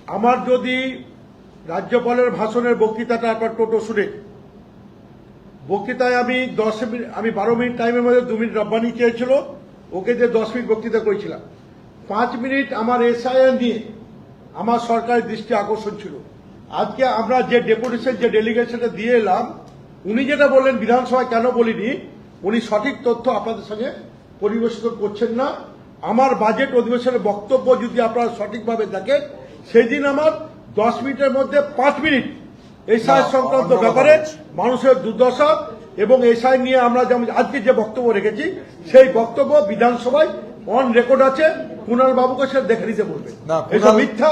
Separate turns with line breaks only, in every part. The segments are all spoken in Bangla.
আমার যদি রাজ্যপালের ভাষণের বক্তৃতাটা একবার টোটো শুনে, বক্তৃতায় আমি 10 মিনিট, আমি 12 মিনিট টাইমের মধ্যে 2 মিনিট রব্বানি চেয়েছিল, ওকে যে 10 মিনিট বক্তৃতা করেছিলাম, 5 মিনিট আমার এসআইআর নিয়ে আমার সরকারের দৃষ্টি আকর্ষণ ছিল। আজকে আমরা যে ডেপুটেশন, যে ডেলিগেশনটা দিয়ে এলাম, উনি যেটা বললেন বিধানসভায় কেন বলিনি, উনি সঠিক তথ্য আপনাদের সঙ্গে পরিবেশন করছেন না। আমার বাজেট অধিবেশনের বক্তব্য যদি আপনারা সঠিকভাবে দেখেন, সেই দিন আমার 10 মিনিটের মধ্যে 5 মিনিট এসআইআর সংক্রান্ত ব্যাপারে মানুষের দুর্দশা এবং এসআই নিয়ে আমরা যেমন আজকে যে বক্তব্য রেখেছি, সেই বক্তব্য বিধানসভায় অন রেকর্ড আছে। কুণাল বাবুকে সেটা দেখে নিতে বলবে। এসব মিথ্যা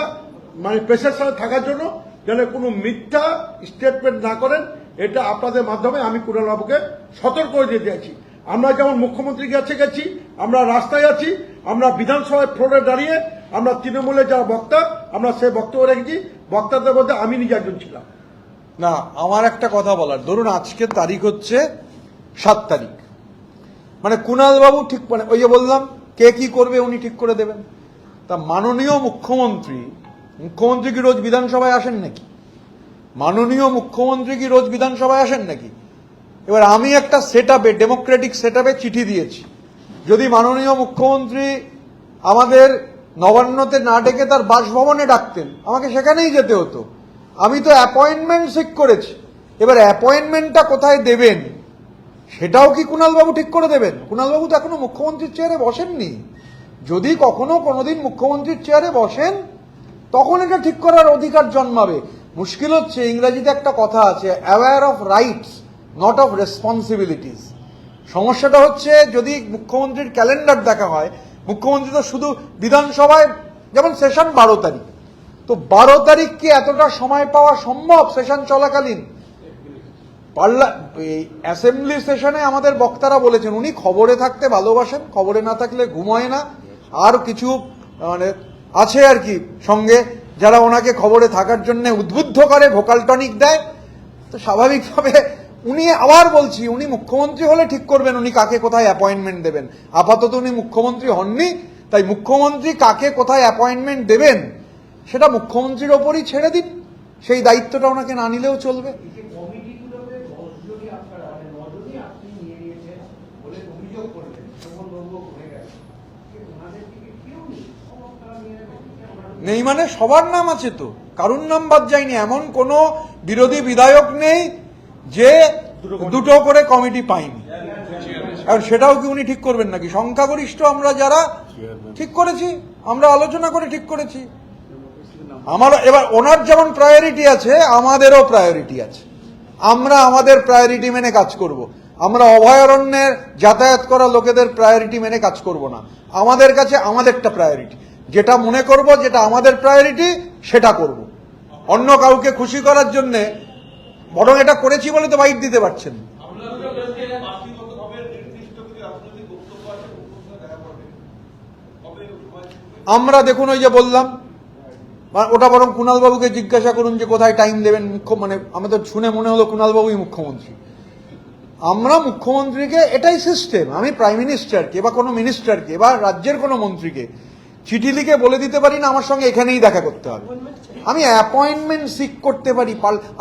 মানে প্রেসের সাথে থাকার জন্য যেন কোনো মিথ্যা স্টেটমেন্ট না করেন, এটা আপনাদের মাধ্যমে আমি কুণাল বাবুকে সতর্ক করে দিয়ে দিয়েছি। আমরা যেমন মুখ্যমন্ত্রীর কাছে গেছি, আমরা রাস্তায় আছি, আমরা বিধানসভায় ফ্লোরে দাঁড়িয়ে আমরা তৃণমূলের যারা বক্তা, আমরা সেই বক্তব্য রেখেছি। বক্তাদের মধ্যে আমি নিজে একজন ছিলাম।
না, আমার একটা কথা বলার, ধরুন আজকের তারিখ হচ্ছে 7 তারিখ, মানে কুণাল বাবু ঠিক, মানে ওই যে বললাম কে কি করবে উনি ঠিক করে দেবেন। তা মাননীয় মুখ্যমন্ত্রী কি রোজ বিধানসভায় আসেন নাকি? মাননীয় মুখ্যমন্ত্রী কি রোজ বিধানসভায় আসেন নাকি? এবার আমি একটা সেটআপে, ডেমোক্রেটিক সেটআপে চিঠি দিয়েছি, যদি মাননীয় মুখ্যমন্ত্রী আমাদের নবান্নতে না ডেকে তার বাসভবনে ডাকতেন, আমাকে সেখানেই যেতে হতো। আমি তো অ্যাপয়েন্টমেন্ট ঠিক করেছি। এবার অ্যাপয়েন্টমেন্টটা কোথায় দেবেন সেটাও কি কুণালবাবু ঠিক করে দেবেন? কুণালবাবু তো এখনো মুখ্যমন্ত্রীর চেয়ারে বসেননি। যদি কখনো কোনোদিন মুখ্যমন্ত্রীর চেয়ারে বসেন, তখন এটা ঠিক করার অধিকার জন্মাবে। মুশকিল হচ্ছে, ইংরেজিতে একটা কথা আছে, aware of rights not of responsibilities. সমস্যাটা হচ্ছে, যদি মুখ্যমন্ত্রীর ক্যালেন্ডার দেখা হয়, মুখ্যমন্ত্রী তো শুধু বিধানসভায়, যেমন সেশন 12 তারিখ, তো 12 তারিখ কি এতটা সময় পাওয়া সম্ভব সেশন চলাকালীন? অ্যাসেম্বলি সেশনে আমাদের বক্তারা বলেছেন উনি খবরে থাকতে ভালোবাসেন, খবরে না থাকলে ঘুমোয় না। আর কিছু মানে আছে আর কি সঙ্গে, যারা ওনাকে খবরে থাকার জন্য উদ্বুদ্ধ করে, ভোকাল টনিক দেয়। তো স্বাভাবিকভাবে উনি, আবার বলছি, উনি মুখ্যমন্ত্রী হলে ঠিক করবেন উনি কাকে কোথায় অ্যাপয়েন্টমেন্ট দেবেন। আপাতত উনি মুখ্যমন্ত্রী হননি, তাই মুখ্যমন্ত্রী কাকে কোথায় অ্যাপয়েন্টমেন্ট দেবেন সেটা মুখ্যমন্ত্রীর ওপরই ছেড়ে দিন। সেই দায়িত্বটা ওনাকে না নিলেও চলবে। নেই মানে সবার নাম আছে তো, কারুর নাম বাদ যায়নি। এমন কোন বিরোধী বিধায়ক নেই যে দুটো করে কমিটি পাইনি। আর সেটাও কি উনি ঠিক করবেন নাকি? সংখ্যাগরিষ্ঠ আমরা যারা ঠিক করেছি, আমরা আলোচনা করে ঠিক করেছি। এবার ওনার যেমন প্রায়োরিটি আছে, আমাদেরও প্রায়োরিটি আছে। আমরা আমাদের প্রায়োরিটি মেনে কাজ করব। আমরা অভয়ারণ্যের যাতায়াত করা লোকেদের প্রায়োরিটি মেনে কাজ করব না। আমাদের কাছে আমাদেরটা প্রায়োরিটি, যেটা মনে করব যেটা আমাদের প্রায়োরিটি সেটা করব। অন্য কাউকে খুশি করার জন্য, বরং এটা করেছি বলে তো বাইট দিতে পারছেন। আমরা দেখুন, ওই যে বললাম, ওটা বরং কুণালবাবুকে জিজ্ঞাসা করুন যে কোথায় টাইম দেবেন। মানে আমাদের শুনে মনে হলো কুণালবাবুই মুখ্যমন্ত্রী। আমরা মুখ্যমন্ত্রীকে, এটাই সিস্টেম, আমি প্রাইম মিনিস্টারকে বা কোনো মিনিস্টারকে বা রাজ্যের কোনো মন্ত্রীকে চিঠি লিখে বলে দিতে পারি না আমার সঙ্গে এখানেই দেখা করতে হবে। আমি অ্যাপয়েন্টমেন্ট সিক করতে পারি।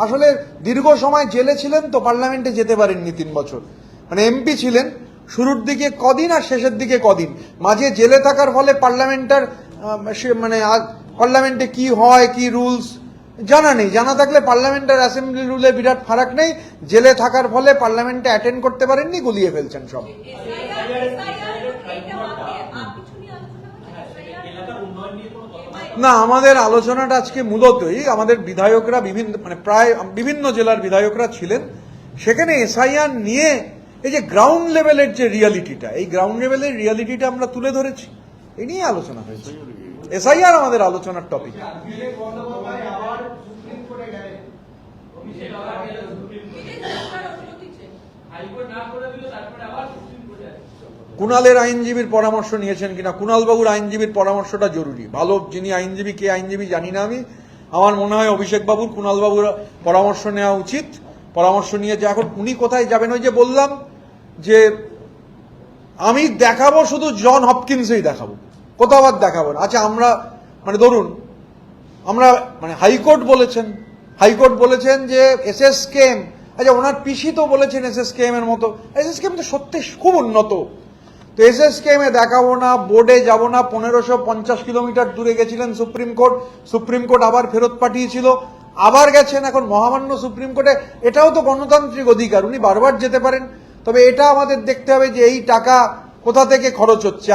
আসলে দীর্ঘ সময় জেলে ছিলেন তো, পার্লামেন্টে যেতে পারেননি 3 বছর, মানে এমপি ছিলেন। শুরুর দিকে কদিন আর শেষের দিকে কদিন, মাঝে জেলে থাকার ফলে পার্লামেন্টার মানে পার্লামেন্টে কি হয়, কি রুলস জানা নেই। জানা থাকলে পার্লামেন্টার অ্যাসেম্বলি রুলে বিরাট ফারাক নেই। জেলে থাকার ফলে পার্লামেন্টে অ্যাটেন্ড করতে পারেননি, গুলিয়ে ফেলছেন সব। না, আমাদের আলোচনাটা আজকে মূলতই আমাদের বিধায়করা মানে প্রায় বিভিন্ন জেলার বিধায়করা ছিলেন সেখানে। এসআইআর নিয়ে এই যে গ্রাউন্ড লেভেলের যে রিয়ালিটিটা, এই গ্রাউন্ড লেভেলের রিয়ালিটিটা আমরা তুলে ধরেছি, এই নিয়ে আলোচনা হয়েছে। এসআইআর আমাদের আলোচনার টপিক। কুণালের আইনজীবীর পরামর্শ নিয়েছেন কিনা, কুণালবাবুর আইনজীবীর পরামর্শটা জরুরি। ভালো যিনি আইনজীবী, কে আইনজীবী জানি না আমি, আমার মনে হয় অভিষেক বাবুর কুণালবাবুর পরামর্শ নেওয়া উচিত। পরামর্শ নিয়ে যে এখন উনি কোথায় যাবেন, ওই যে বললাম যে আমি দেখাবো শুধু জন হপকিন্সেই দেখাবো, কোথাও আর দেখাবো না। আচ্ছা, আমরা মানে ধরুন আমরা মানে হাইকোর্ট বলেছেন যে এসএসকেএম, আচ্ছা ওনার পিসি তো বলেছেন এসএসকেএম এর মতো, এসএসকেএম তো সত্যি খুব উন্নত, তো এসএসকেএম এ দেখাবো না, বোর্ডে যাব না, 1550 কিলোমিটার দূরে গেছিলেন সুপ্রিম কোর্ট আবার ফেরত পাঠিয়েছিল, আবার গেছেন এখন মহামান্য সুপ্রিম কোর্টে। এটাও তো গণতান্ত্রিক অধিকার, উনি বারবার যেতে পারেন। তবে এটা আমাদের দেখতে হবে যে এই টাকা কোথা থেকে খরচ হচ্ছে।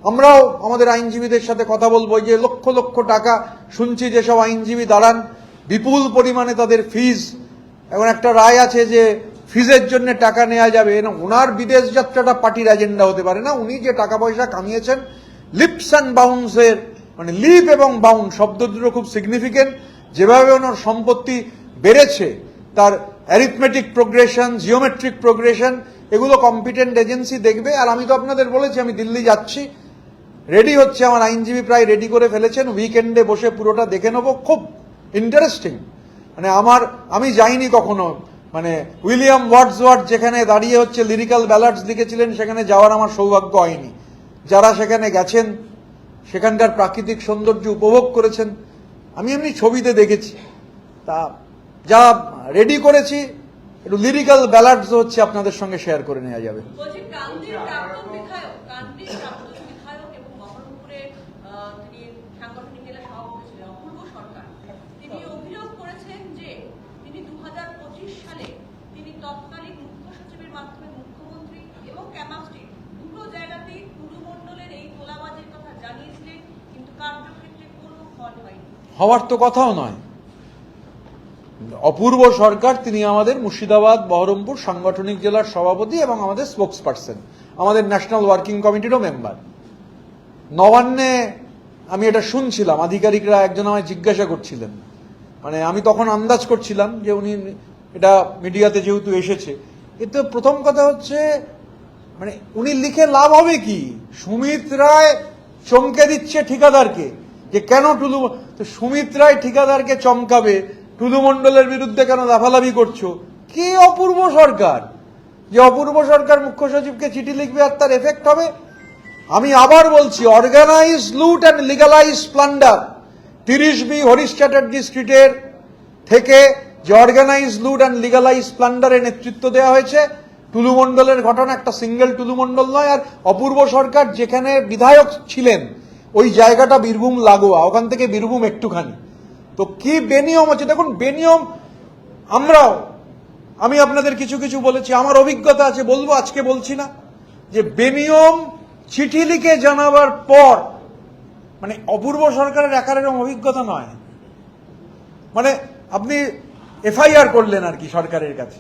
আমরাও আমাদের আইনজীবীদের সাথে কথা বলবো, যে লক্ষ লক্ষ টাকা শুনছি যেসব আইনজীবী দাঁড়ান, বিপুল পরিমাণে তাদের ফিজ। এখন একটা রায় আছে যে ফিজের জন্য টাকা নেওয়া যাবে না, ওনার বিদেশ যাত্রাটা পার্টির এজেন্ডা হতে পারে না। উনি যে টাকা পয়সা কামিয়েছেন লিপস অ্যান্ড বাউন্সের, মানে লিপ এবং বাউন্ড শব্দ দুটো খুব সিগনিফিকেন্ট। যেভাবে ওনার সম্পত্তি বেড়েছে, তার অ্যারিথমেটিক প্রোগ্রেশন, জিওমেট্রিক প্রোগ্রেশন, এগুলো কম্পিটেন্ট এজেন্সি দেখবে। আর আমি তো আপনাদের বলেছি আমি দিল্লি যাচ্ছি, রেডি হচ্ছে, আমার আইনজীবী প্রায় রেডি করে ফেলেছেন, উইকেন্ডে বসে পুরোটা দেখে নেবো। খুব ইন্টারেস্টিং, মানে আমি যাইনি কখনো, মানে উইলিয়াম ওয়ার্ডসওয়ার্থ যেখানে দাঁড়িয়ে হচ্ছে লিরিক্যাল ব্যালাডস লিখেছিলেন, সেখানে যাওয়ার আমার সৌভাগ্য হয়নি। যারা সেখানে গেছেন সেখানকার প্রাকৃতিক সৌন্দর্য উপভোগ করেছেন, আমি এমনি ছবিতে দেখেছি। তা যা রেডি করেছি একটু লিরিক্যাল ব্যালাডস হচ্ছে আপনাদের সঙ্গে শেয়ার করে নেওয়া যাবে।
বলছি কান্দির প্রাক্তন বিধায়ক এবং বহরমপুরের তিনি সাংগঠনিক জেলা সভাপতি ছিলেন অপূর্ব সরকার, তিনি অভিযোগ করেছেন যে তিনি 2025 সালে তিনি তৎকালীন মুখ্য সচিবের মাধ্যমে মুখ্যমন্ত্রী এবং ক্যামাস্ট্রি দুটো জায়গাতেই টুডু মণ্ডলের এই তোলাবাজির কথা জানিয়েছিলেন, কিন্তু কার্যক্ষেত্রে কোনো ফল হয়নি।
হওয়ার তো কথাও নয়। অপূর্ব সরকার তিনি আমাদের মুর্শিদাবাদ বহরমপুর সাংগঠনিক জেলার সভাপতি এবং আমাদের স্পোক্স পার্সন, আমাদের ন্যাশনাল ওয়ার্কিং কমিটিরও মেম্বার। নবান্নে আমি এটা শুনছিলাম, আধিকারিকরা একজন আমায় জিজ্ঞাসা করছিলেন, মানে আমি তখন আন্দাজ করছিলাম যে উনি এটা মিডিয়াতে যেহেতু এসেছে, এতে প্রথম কথা হচ্ছে মানে উনি লিখে লাভ হবে কি? সুমিত রায় চমকে দিচ্ছে ঠিকাদারকে যে কেন সুমিত রায় ঠিকাদারকে চমকাবে, টুলু মণ্ডলের বিরুদ্ধে কেন লাফালাফি করছো? কে অপূর্ব সরকার যে অপূর্ব সরকার মুখ্য সচিবকে চিঠি লিখবে আর তার এফেক্ট হবে? আমি আবার বলছি, অর্গানাইজ লুট and legalise plunder 30B Harish Chatterjee স্ট্রিটের থেকে যে অর্গানাইজ লুট অ্যান্ড লিগালাইজ প্লান্ডারের নেতৃত্ব দেওয়া হয়েছে, টুলু মণ্ডলের ঘটনা একটা সিঙ্গেল টুলু মণ্ডল নয়। আর অপূর্ব সরকার যেখানে বিধায়ক ছিলেন ওই জায়গাটা বীরভূম লাগোয়া, ওখান থেকে বীরভূম একটুখানি। তো কি বেনিয়ম হচ্ছে দেখুন, বেনিয়ম আমি আপনাদের কিছু কিছু বলেছি, আমার অভিজ্ঞতা আছে, বলবো, আজকে বলছি না, যে বেনিয়ম চিঠি লিখে জানাবার পর, মানে অপূর্ব সরকারের একার এরকম অভিজ্ঞতা নয়, মানে আপনি এফআইআর করলেন আর কি সরকারের কাছে,